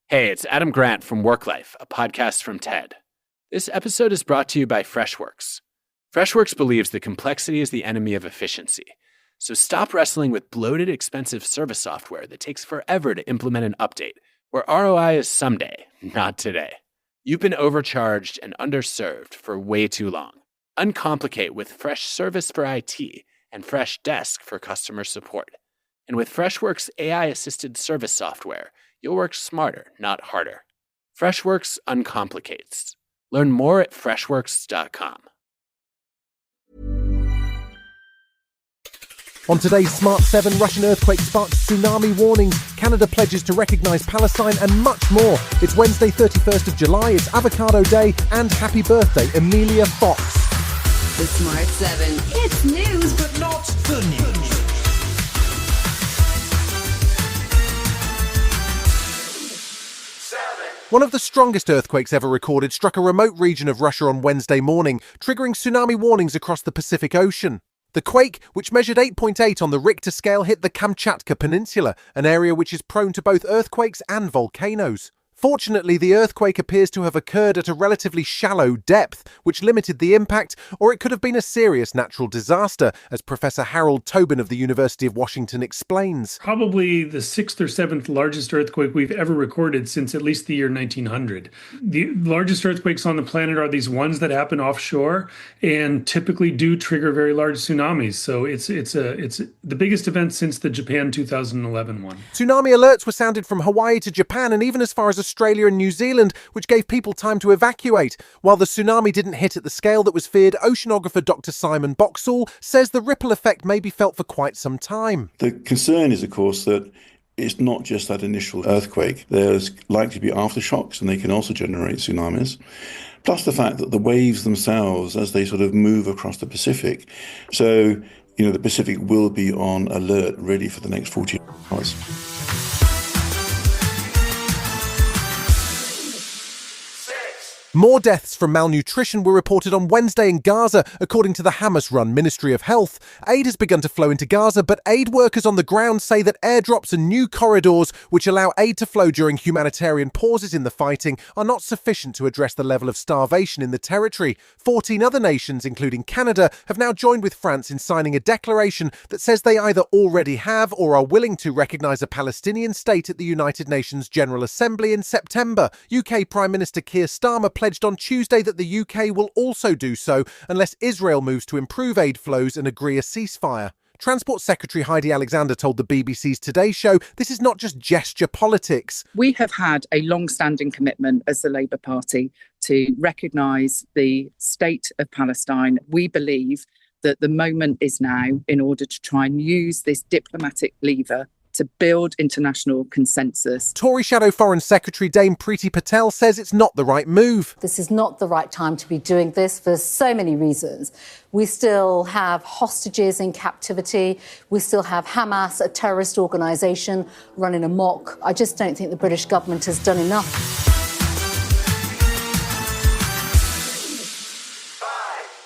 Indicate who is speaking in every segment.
Speaker 1: Hey, it's Adam Grant from Work Life, a podcast from TED. This episode is brought to you by Freshworks. Freshworks believes that complexity is the enemy of efficiency. So stop wrestling with bloated, expensive service software that takes forever to implement an update, where ROI is someday, not today. You've been overcharged and underserved for way too long. Uncomplicate with Freshservice for IT and Freshdesk for customer support. And with Freshworks AI-assisted service software, you'll work smarter, not harder. Freshworks uncomplicates. Learn more at freshworks.com.
Speaker 2: On today's Smart 7, Russian earthquake sparks tsunami warnings, Canada pledges to recognise Palestine, and much more. It's Wednesday, 31st of July, it's Avocado Day, and happy birthday, Amelia Fox.
Speaker 3: The Smart 7. It's news, but not the news.
Speaker 2: One of the strongest earthquakes ever recorded struck a remote region of Russia on Wednesday morning, triggering tsunami warnings across the Pacific Ocean. The quake, which measured 8.8 on the Richter scale, hit the Kamchatka Peninsula, an area which is prone to both earthquakes and volcanoes. Fortunately, the earthquake appears to have occurred at a relatively shallow depth, which limited the impact, or it could have been a serious natural disaster, as Professor Harold Tobin of the University of Washington explains.
Speaker 4: Probably the sixth or seventh largest earthquake we've ever recorded since at least the year 1900. The largest earthquakes on the planet are these ones that happen offshore and typically do trigger very large tsunamis. So it's the biggest event since the Japan 2011 one.
Speaker 2: Tsunami alerts were sounded from Hawaii to Japan and even as far as Australia and New Zealand, which gave people time to evacuate. While the tsunami didn't hit at the scale that was feared, oceanographer Dr. Simon Boxall says the ripple effect may be felt for quite some time.
Speaker 5: The concern is, of course, that it's not just that initial earthquake. There's likely to be aftershocks, and they can also generate tsunamis. Plus the fact that the waves themselves, as they sort of move across the Pacific, so, the Pacific will be on alert really for the next 48 hours.
Speaker 2: More deaths from malnutrition were reported on Wednesday in Gaza, according to the Hamas-run Ministry of Health. Aid has begun to flow into Gaza, but aid workers on the ground say that airdrops and new corridors, which allow aid to flow during humanitarian pauses in the fighting, are not sufficient to address the level of starvation in the territory. 14 other nations, including Canada, have now joined with France in signing a declaration that says they either already have or are willing to recognise a Palestinian state at the United Nations General Assembly in September. UK Prime Minister Keir Starmer pledged on Tuesday that the UK will also do so unless Israel moves to improve aid flows and agree a ceasefire. Transport Secretary Heidi Alexander told the BBC's Today Show this is not just gesture politics.
Speaker 6: We have had a long-standing commitment as the Labour Party to recognise the state of Palestine. We believe that the moment is now in order to try and use this diplomatic lever to build international consensus.
Speaker 2: Tory Shadow Foreign Secretary Dame Priti Patel says it's not the right move.
Speaker 7: This is not the right time to be doing this for so many reasons. We still have hostages in captivity. We still have Hamas, a terrorist organisation, running amok. I just don't think the British government has done enough.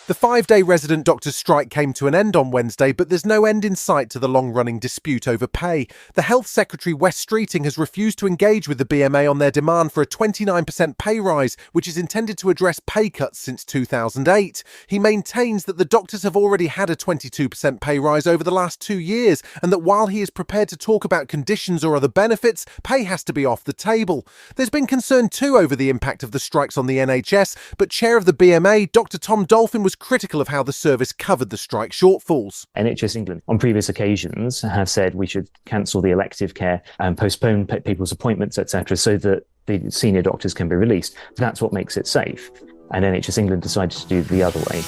Speaker 2: The 5-day resident doctors' strike came to an end on Wednesday, but there's no end in sight to the long-running dispute over pay. The Health Secretary, Wes Streeting, has refused to engage with the BMA on their demand for a 29% pay rise, which is intended to address pay cuts since 2008. He maintains that the doctors have already had a 22% pay rise over the last 2 years, and that while he is prepared to talk about conditions or other benefits, pay has to be off the table. There's been concern too over the impact of the strikes on the NHS, but Chair of the BMA, Dr. Tom Dolphin, was critical of how the service covered the strike shortfalls.
Speaker 8: NHS England, on previous occasions, have said we should cancel the elective care and postpone people's appointments, etc., so that the senior doctors can be released. That's what makes it safe. And NHS England decided to do it the other way.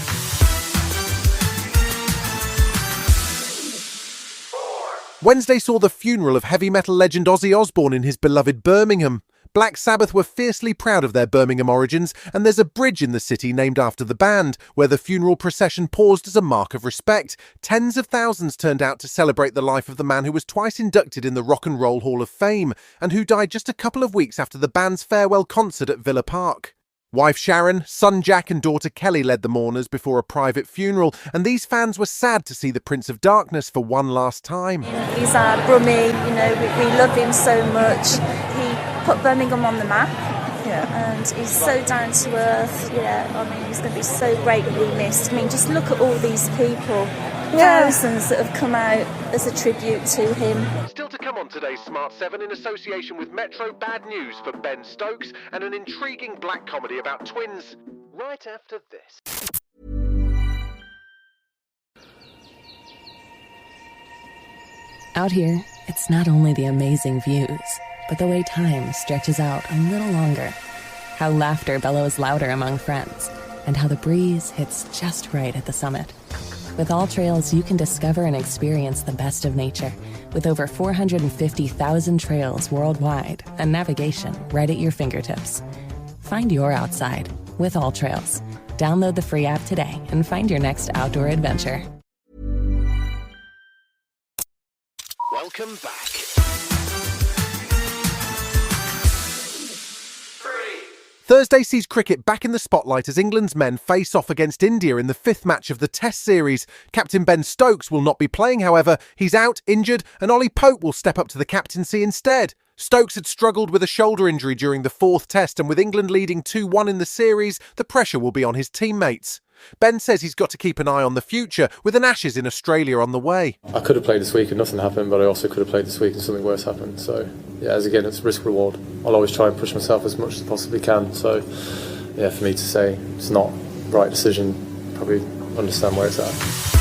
Speaker 2: Wednesday saw the funeral of heavy metal legend Ozzy Osbourne in his beloved Birmingham. Black Sabbath were fiercely proud of their Birmingham origins, and there's a bridge in the city named after the band, where the funeral procession paused as a mark of respect. Tens of thousands turned out to celebrate the life of the man who was twice inducted in the Rock and Roll Hall of Fame, and who died just a couple of weeks after the band's farewell concert at Villa Park. Wife Sharon, son Jack and daughter Kelly led the mourners before a private funeral, and these fans were sad to see the Prince of Darkness for one last time.
Speaker 9: He's our Brummie, we love him so much. He put Birmingham on the map. And he's so down to earth. He's going to be so greatly missed. I mean, just look at all these people, thousands that have come out as a tribute to him.
Speaker 2: Still to come on today's Smart 7 in association with Metro, bad news for Ben Stokes and an intriguing black comedy about twins. Right after this.
Speaker 10: Out here, it's not only the amazing views, but the way time stretches out a little longer. How laughter bellows louder among friends, and how the breeze hits just right at the summit. With All Trails, you can discover and experience the best of nature, with over 450,000 trails worldwide and navigation right at your fingertips. Find your outside with All Trails. Download the free app today and find your next outdoor adventure.
Speaker 2: Welcome back. Thursday sees cricket back in the spotlight as England's men face off against India in the 5th match of the Test series. Captain Ben Stokes will not be playing, however. He's out, injured, and Ollie Pope will step up to the captaincy instead. Stokes had struggled with a shoulder injury during the 4th Test, and with England leading 2-1 in the series, the pressure will be on his teammates. Ben says he's got to keep an eye on the future, with an Ashes in Australia on the way.
Speaker 11: I could have played this week and nothing happened, but I also could have played this week and something worse happened. So, again, it's risk-reward. I'll always try and push myself as much as I possibly can. So, for me to say it's not the right decision, probably understand where it's at.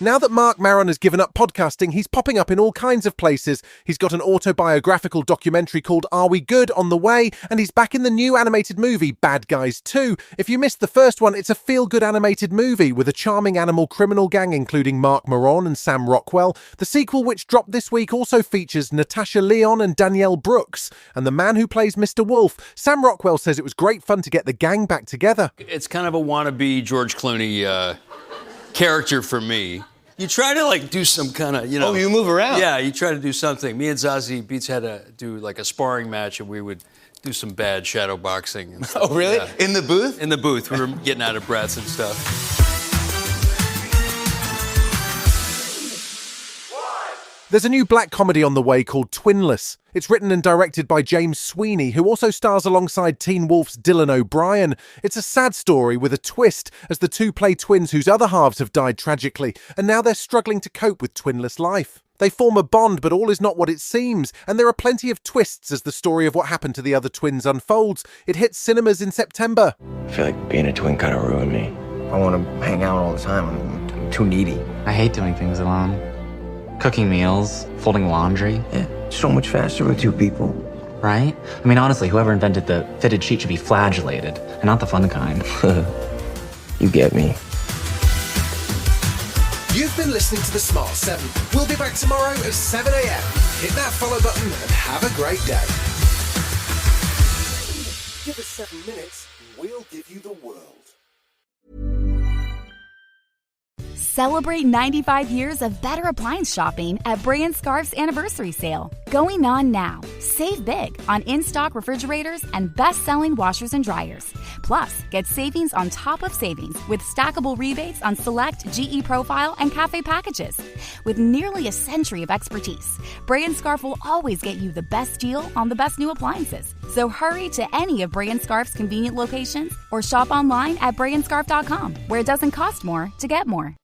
Speaker 2: Now that Mark Maron has given up podcasting, he's popping up in all kinds of places. He's got an autobiographical documentary called Are We Good on the way, and he's back in the new animated movie Bad Guys 2. If you missed the first one, it's a feel-good animated movie with a charming animal criminal gang including Mark Maron and Sam Rockwell. The sequel, which dropped this week, also features Natasha Lyonne and Danielle Brooks. And the man who plays Mr. Wolf, Sam Rockwell, says it was great fun to get the gang back together.
Speaker 12: It's kind of a wannabe George Clooney character for me. You try to do some kind of,
Speaker 13: Oh, you move around.
Speaker 12: Yeah, you try to do something. Me and Zazie Beetz had to do like a sparring match, and we would do some bad shadow boxing and stuff.
Speaker 13: Oh, really?
Speaker 12: Yeah.
Speaker 13: In the booth?
Speaker 12: In the booth. We were getting out of breath and stuff.
Speaker 2: There's a new black comedy on the way called Twinless. It's written and directed by James Sweeney, who also stars alongside Teen Wolf's Dylan O'Brien. It's a sad story with a twist, as the two play twins whose other halves have died tragically, and now they're struggling to cope with twinless life. They form a bond, but all is not what it seems, and there are plenty of twists as the story of what happened to the other twins unfolds. It hits cinemas in September.
Speaker 14: I feel like being a twin kind of ruined me. I want to hang out all the time. I'm too needy.
Speaker 15: I hate doing things alone. Cooking meals, folding laundry.
Speaker 14: Yeah, so much faster with two people.
Speaker 15: Right? I mean, honestly, whoever invented the fitted sheet should be flagellated, and not the fun kind.
Speaker 14: You get me.
Speaker 2: You've been listening to The Smart 7. We'll be back tomorrow at 7 a.m. Hit that follow button and have a great day. Give us 7 minutes and we'll give you the world.
Speaker 16: Celebrate 95 years of better appliance shopping at Bray & Scarf's anniversary sale. Going on now. Save big on in-stock refrigerators and best-selling washers and dryers. Plus, get savings on top of savings with stackable rebates on select GE Profile and Cafe packages. With nearly a century of expertise, Bray & Scarf will always get you the best deal on the best new appliances. So hurry to any of Bray & Scarf's convenient locations or shop online at brayandscarf.com, where it doesn't cost more to get more.